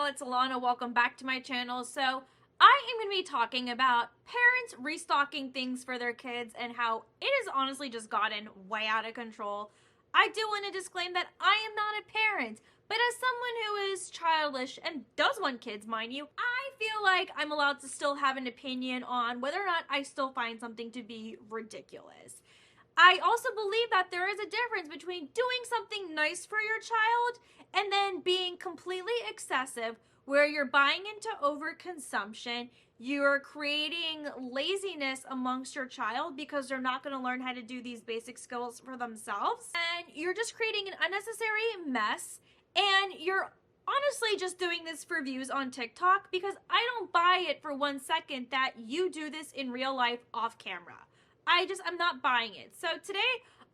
y'all, it's Ilana. Welcome back to my channel. So I am going to be talking about parents restocking things for their kids and how it has honestly just gotten way out of control. I do want to disclaim that I am not a parent, but as someone who is childish and does want kids, mind you, I feel like I'm allowed to still have an opinion on whether or not I still find something to be ridiculous. I also believe that there is a difference between doing something nice for your child and then being completely excessive, where you're buying into overconsumption, you're creating laziness amongst your child because they're not going to learn how to do these basic skills for themselves, and you're just creating an unnecessary mess, and you're honestly just doing this for views on TikTok, because I don't buy it for 1 second that you do this in real life off camera. I'm not buying it. So today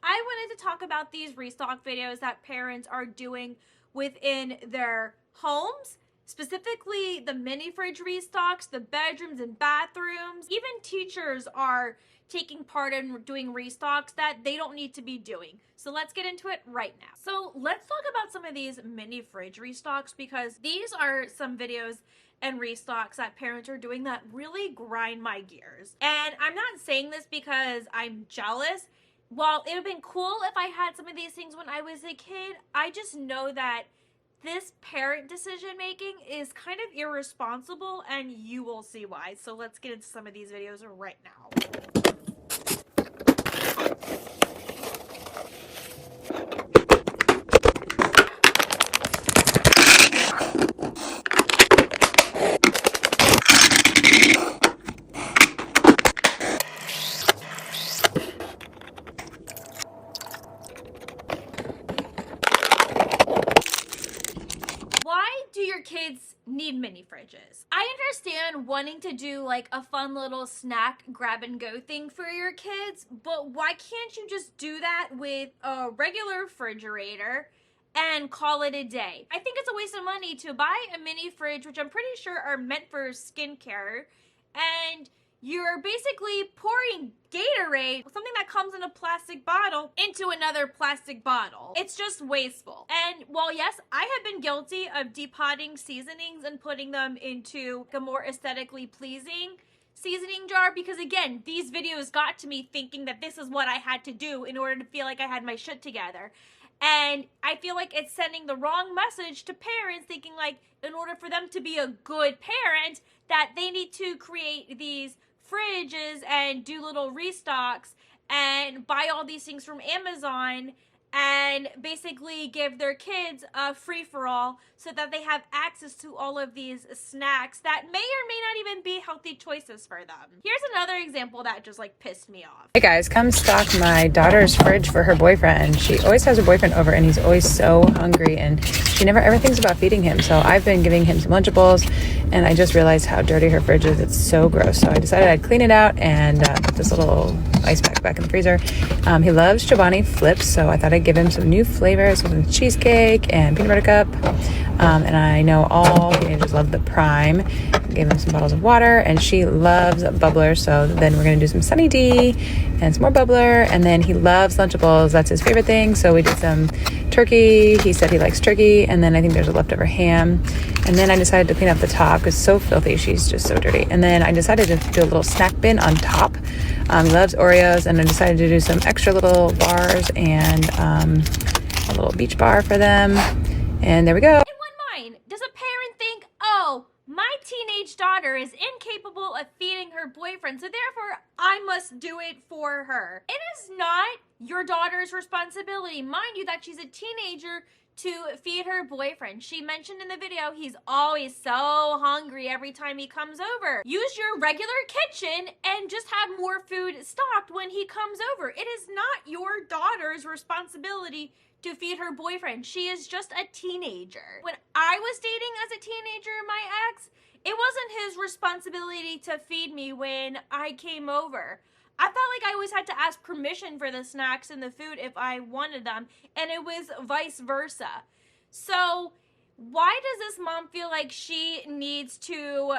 I wanted to talk about these restock videos that parents are doing within their homes, specifically the mini fridge restocks, the bedrooms and bathrooms. Even teachers are taking part in doing restocks that they don't need to be doing. So let's get into it right now. So let's talk about some of these mini fridge restocks, because these are some videos and restocks that parents are doing that really grind my gears. And I'm not saying this because I'm jealous. While it would have been cool if I had some of these things when I was a kid, I just know that this parent decision making is kind of irresponsible, and you will see why. So let's get into some of these videos right now. Why do your kids need mini fridges? I understand wanting to do like a fun little snack grab and go thing for your kids, but why can't you just do that with a regular refrigerator and call it a day? I think it's a waste of money to buy a mini fridge, which I'm pretty sure are meant for skincare, and you're basically pouring Gatorade, something that comes in a plastic bottle, into another plastic bottle. It's just wasteful. And while yes, I have been guilty of depotting seasonings and putting them into a more aesthetically pleasing seasoning jar, because again, these videos got to me thinking that this is what I had to do in order to feel like I had my shit together. And I feel like it's sending the wrong message to parents, thinking like in order for them to be a good parent, that they need to create these fridges and do little restocks and buy all these things from Amazon and basically give their kids a free-for-all so that they have access to all of these snacks that may or may not even be healthy choices for them. Here's another example that just like pissed me off. Hey guys, come stock my daughter's fridge for her boyfriend. She always has her boyfriend over and he's always so hungry and she never ever thinks about feeding him. So I've been giving him some Lunchables and I just realized how dirty her fridge is. It's so gross. So I decided I'd clean it out and put this little ice pack back in the freezer. He loves Chobani flips, so I thought I'd give him some new flavors with cheesecake and peanut butter cup. And I know all teenagers love the Prime. Gave him some bottles of water, and she loves Bubbler. So then we're gonna do some Sunny D and some more Bubbler. And then he loves Lunchables. That's his favorite thing. So we did some turkey. He said he likes turkey. And then I think there's a leftover ham. And then I decided to clean up the top because it's so filthy. She's just so dirty. And then I decided to do a little snack bin on top. He loves Oreos, and I decided to do some extra little bars and a little beach bar for them. And there we go. In one mind, does a parent think, oh, my teenage daughter is incapable of feeding her boyfriend, so therefore I must do it for her? It is not your daughter's responsibility. Mind you that she's a teenager to feed her boyfriend. She mentioned in the video he's always so hungry every time he comes over. Use your regular kitchen and just have more food stocked when he comes over. It is not your daughter's responsibility to feed her boyfriend. She is just a teenager. When I was dating as a teenager, my ex, it wasn't his responsibility to feed me when I came over. I felt like I always had to ask permission for the snacks and the food if I wanted them, and it was vice versa. So why does this mom feel like she needs to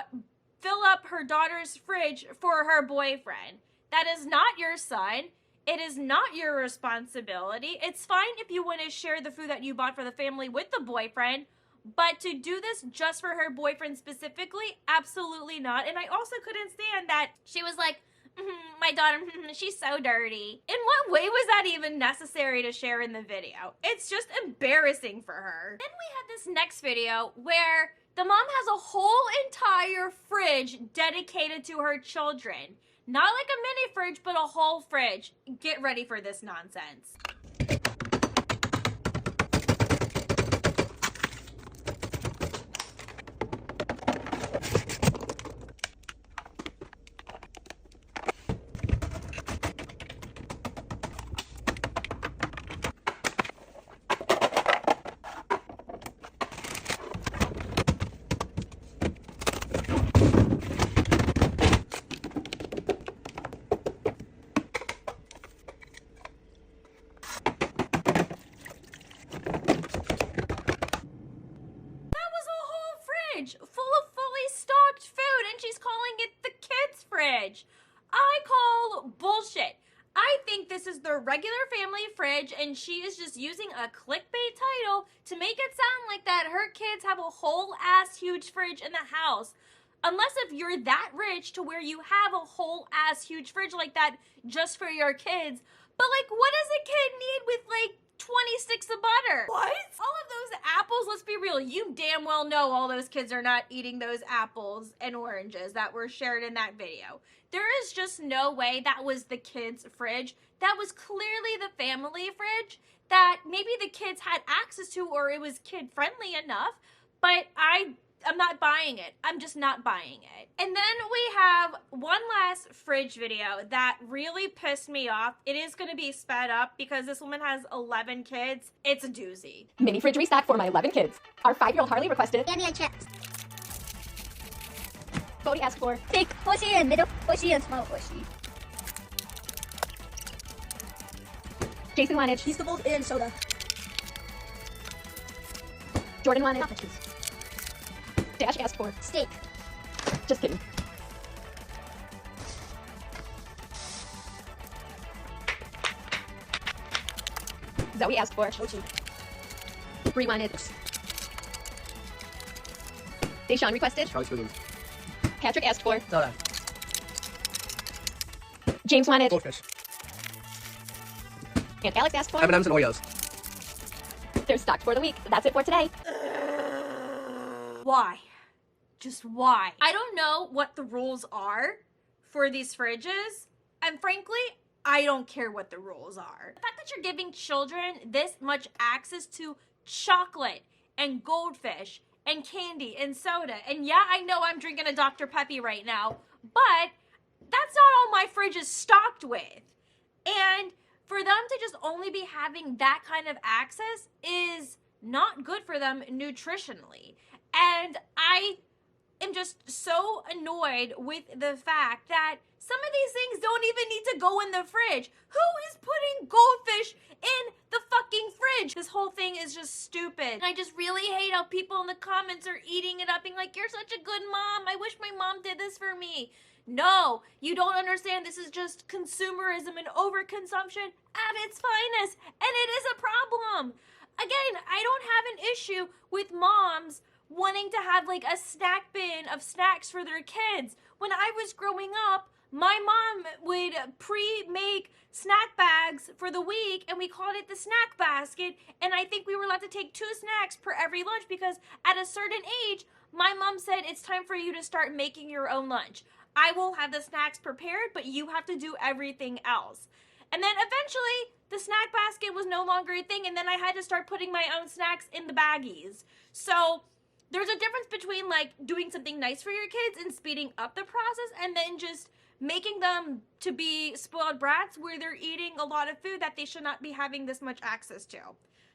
fill up her daughter's fridge for her boyfriend? That is not your son. It is not your responsibility. It's fine if you want to share the food that you bought for the family with the boyfriend, But to do this just for her boyfriend specifically, absolutely not. And I also couldn't stand that she was like, my daughter, she's so dirty. In what way was that even necessary to share in the video? It's just embarrassing for her. Then we had this next video where the mom has a whole entire fridge dedicated to her children. Not like a mini fridge, but a whole fridge. Get ready for this nonsense. Full of fully stocked food, and she's calling it the kids' fridge. I call bullshit. I think this is the regular family fridge, and she is just using a clickbait title to make it sound like that her kids have a whole ass huge fridge in the house. Unless if you're that rich to where you have a whole ass huge fridge like that just for your kids. But like, what does a kid need with like 20 sticks of butter? What? All of those apples, let's be real, you damn well know all those kids are not eating those apples and oranges that were shared in that video. There is just no way that was the kids' fridge. That was clearly the family fridge that maybe the kids had access to, or it was kid-friendly enough, but I'm not buying it. I'm just not buying it. And then we have one last fridge video that really pissed me off. It is going to be sped up because this woman has 11 kids. It's a doozy. Mini fridge restock for my 11 kids. Our 5-year-old Harley requested. Give me a chance. Bodie asked for. Big pushy and middle pushy and small pushy. Jason wanted. Feastables and soda. Jordan wanted. Nachos. Dash asked for. Steak. Just kidding. Zoe asked for. Mochi. Bree wanted. Deshaun requested. Charlie Squiggles. Patrick asked for. Soda. James wanted. Goldfish. And Alex asked for. M&M's and Oreos. They're stocked for the week. That's it for today. Why? Just why? I don't know what the rules are for these fridges, and frankly, I don't care what the rules are. The fact that you're giving children this much access to chocolate and goldfish and candy and soda, and yeah, I know I'm drinking a Dr. Peppy right now, but that's not all my fridge is stocked with. And for them to just only be having that kind of access is not good for them nutritionally. And I am just so annoyed with the fact that some of these things don't even need to go in the fridge. Who is putting goldfish in the fucking fridge? This whole thing is just stupid. And I just really hate how people in the comments are eating it up, being like, you're such a good mom. I wish my mom did this for me. No, you don't understand. This is just consumerism and overconsumption at its finest. And it is a problem. Again, I don't have an issue with moms wanting to have like a snack bin of snacks for their kids. When I was growing up, my mom would pre-make snack bags for the week, and we called it the snack basket, and I think we were allowed to take 2 snacks per every lunch because at a certain age, my mom said it's time for you to start making your own lunch. I will have the snacks prepared, but you have to do everything else. And then eventually, the snack basket was no longer a thing, and then I had to start putting my own snacks in the baggies. So there's a difference between like doing something nice for your kids and speeding up the process, and then just making them to be spoiled brats where they're eating a lot of food that they should not be having this much access to.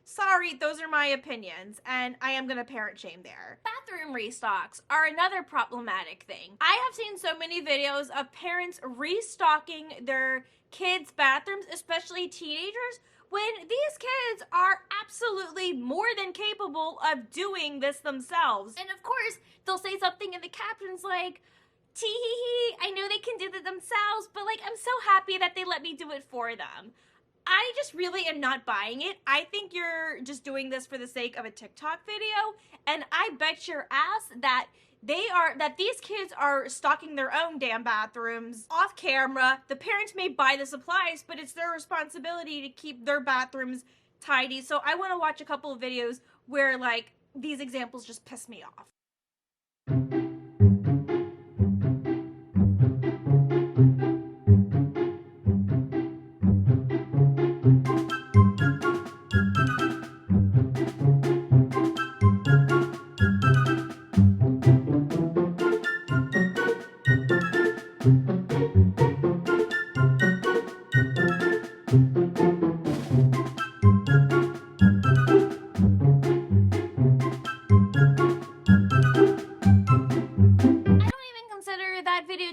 Sorry, those are my opinions, and I am gonna parent shame there. Bathroom restocks are another problematic thing. I have seen so many videos of parents restocking their kids' bathrooms, especially teenagers, when these kids are absolutely more than capable of doing this themselves. And of course, they'll say something in the captions like, tee-hee-hee, I know they can do it themselves, but like, I'm so happy that they let me do it for them. I just really am not buying it. I think you're just doing this for the sake of a TikTok video, and I bet your ass that these kids are stocking their own damn bathrooms off camera. The parents may buy the supplies, but it's their responsibility to keep their bathrooms tidy. So I want to watch a couple of videos where like these examples just piss me off.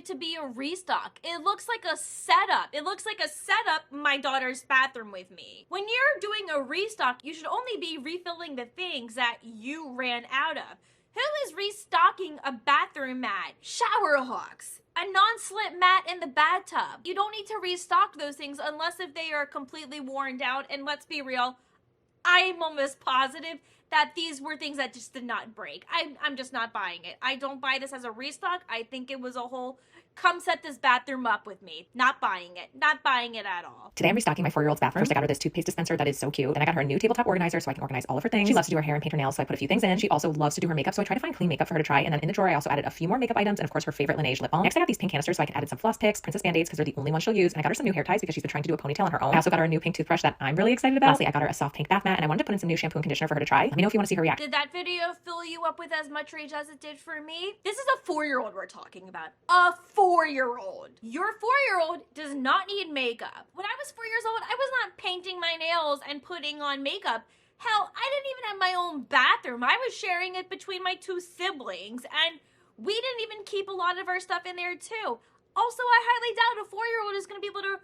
To be a restock. It looks like a setup. It looks like a setup in my daughter's bathroom with me. When you're doing a restock, you should only be refilling the things that you ran out of. Who is restocking a bathroom mat, shower hooks, a non-slip mat in the bathtub? You don't need to restock those things unless if they are completely worn down. And let's be real, I'm almost positive that these were things that just did not break. I'm just not buying it. I don't buy this as a restock. I think it was a whole, come set this bathroom up with me. Not buying it. Not buying it at all. Today I'm restocking my 4-year-old's bathroom. First I got her this toothpaste dispenser that is so cute. Then I got her a new tabletop organizer so I can organize all of her things. She loves to do her hair and paint her nails, so I put a few things in. She also loves to do her makeup, so I try to find clean makeup for her to try. And then in the drawer I also added a few more makeup items and of course her favorite Laneige lip balm. Next I got these pink canisters so I can add in some floss picks, princess band-aids because they're the only ones she'll use. And I got her some new hair ties because she's been trying to do a ponytail on her own. I also got her a new pink toothbrush that I'm really excited about. Lastly, I got her a soft pink bath mat and I wanted to put in some new shampoo and conditioner for her to try. Let me know if you want to see her react. Did that video fill you up with as much rage as it did for me? This is a 4-year-old we're talking about. A 4-year-old. Your 4-year-old does not need makeup. When I was 4 years old, I was not painting my nails and putting on makeup. Hell, I didn't even have my own bathroom. I was sharing it between my 2 siblings, and we didn't even keep a lot of our stuff in there too. Also, I highly doubt a 4-year-old is going to be able to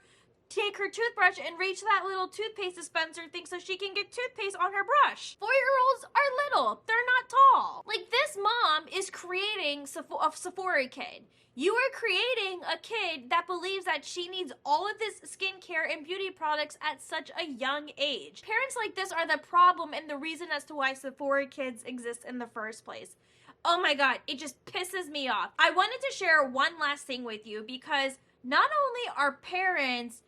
take her toothbrush and reach that little toothpaste dispenser thing so she can get toothpaste on her brush. 4-year-olds are little. They're not tall. Like, this mom is creating a Sephora kid. You are creating a kid that believes that she needs all of this skincare and beauty products at such a young age. Parents like this are the problem and the reason as to why Sephora kids exist in the first place. Oh my God, it just pisses me off. I wanted to share one last thing with you because not only are parents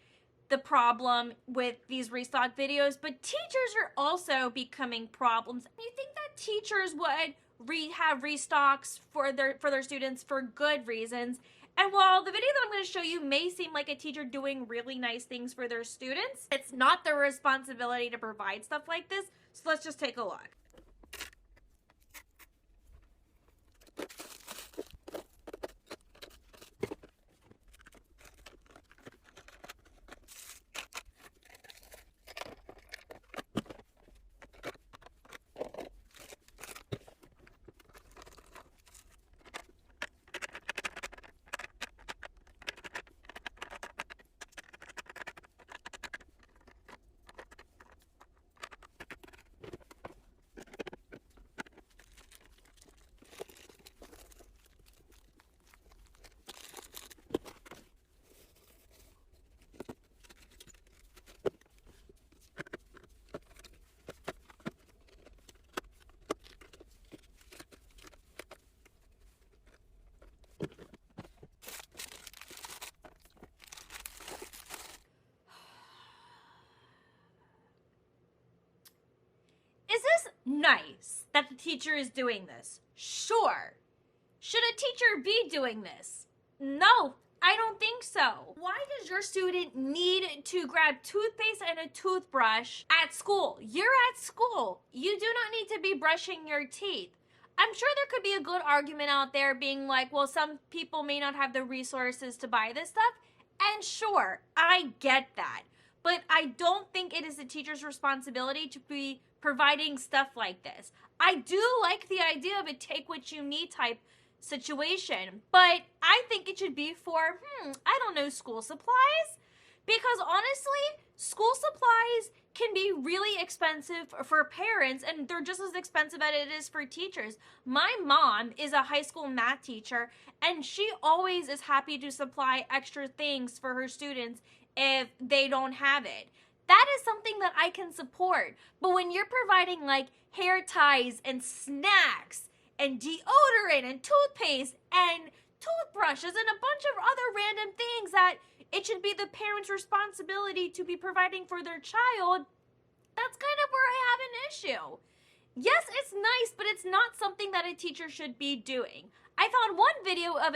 the problem with these restock videos, but teachers are also becoming problems. You think that teachers would have restocks for their students for good reasons? And while the video that I'm going to show you may seem like a teacher doing really nice things for their students, it's not their responsibility to provide stuff like this. So let's just take a look. Nice that the teacher is doing this. Sure. Should a teacher be doing this? No, I don't think so. Why does your student need to grab toothpaste and a toothbrush at school? You're at school. You do not need to be brushing your teeth. I'm sure there could be a good argument out there being like, well, some people may not have the resources to buy this stuff. And sure, I get that. But I don't think it is the teacher's responsibility to be providing stuff like this. I do like the idea of a take what you need type situation, but I think it should be for, I don't know, school supplies. Because honestly, school supplies can be really expensive for parents, and they're just as expensive as it is for teachers. My mom is a high school math teacher, and she always is happy to supply extra things for her students if they don't have it. that is something that I can support. But when you're providing like hair ties and snacks and deodorant and toothpaste and toothbrushes and a bunch of other random things that it should be the parent's responsibility to be providing for their child, that's kind of where I have an issue. Yes, it's nice, but it's not something that a teacher should be doing. I found one video of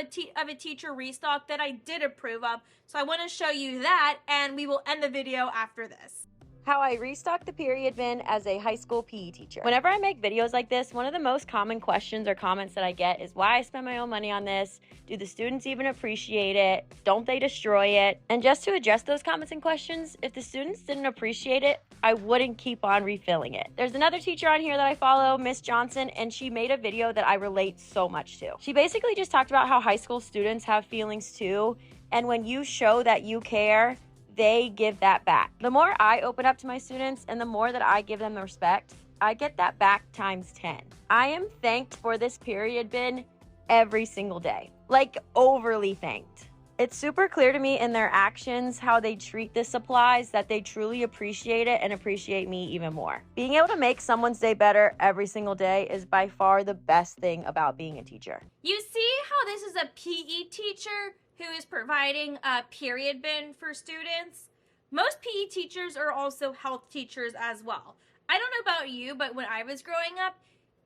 a teacher restock that I did approve of, so I want to show you that, and we will end the video after this. How I restock the period bin as a high school PE teacher. Whenever I make videos like this, one of the most common questions or comments that I get is why I spend my own money on this? Do the students even appreciate it? Don't they destroy it? And just to address those comments and questions, if the students didn't appreciate it, I wouldn't keep on refilling it. There's another teacher on here that I follow, Miss Johnson, and she made a video that I relate so much to. She basically just talked about how high school students have feelings too, and when you show that you care, they give that back. The more I open up to my students and the more that I give them the respect, I get that back times 10. I am thanked for this period bin every single day. Like, overly thanked. It's super clear to me in their actions how they treat the supplies that they truly appreciate it and appreciate me even more. Being able to make someone's day better every single day is by far the best thing about being a teacher. You see how this is a PE teacher who is providing a period bin for students? Most PE teachers are also health teachers as well. I don't know about you, but when I was growing up,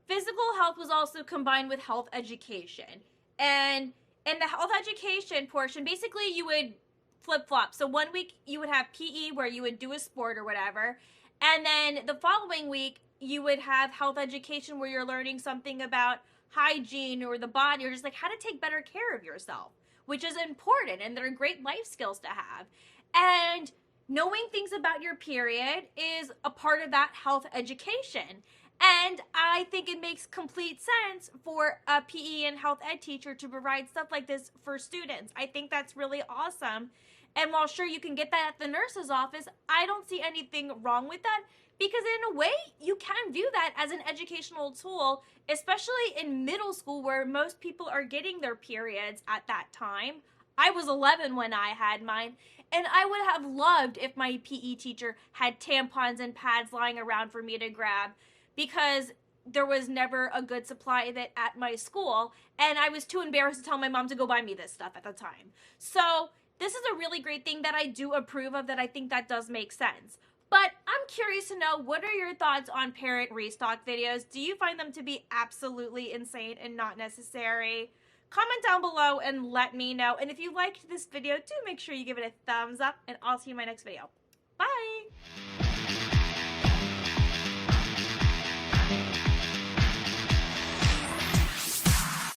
physical health was also combined with health education. And in the health education portion, basically you would flip-flop. So one week you would have PE where you would do a sport or whatever. And then the following week you would have health education where you're learning something about hygiene or the body or just like how to take better care of yourself, which is important and they're great life skills to have. And knowing things about your period is a part of that health education. And I think it makes complete sense for a PE and health ed teacher to provide stuff like this for students. I think that's really awesome. And while sure you can get that at the nurse's office, I don't see anything wrong with that because in a way you can view that as an educational tool, especially in middle school where most people are getting their periods at that time. I was 11 when I had mine, and I would have loved if my PE teacher had tampons and pads lying around for me to grab, because there was never a good supply of it at my school, and I was too embarrassed to tell my mom to go buy me this stuff at the time. So this is a really great thing that I do approve of, that I think that does make sense. But I'm curious to know, what are your thoughts on parent restock videos? Do you find them to be absolutely insane and not necessary? Comment down below and let me know. And if you liked this video, do make sure you give it a thumbs up, and I'll see you in my next video.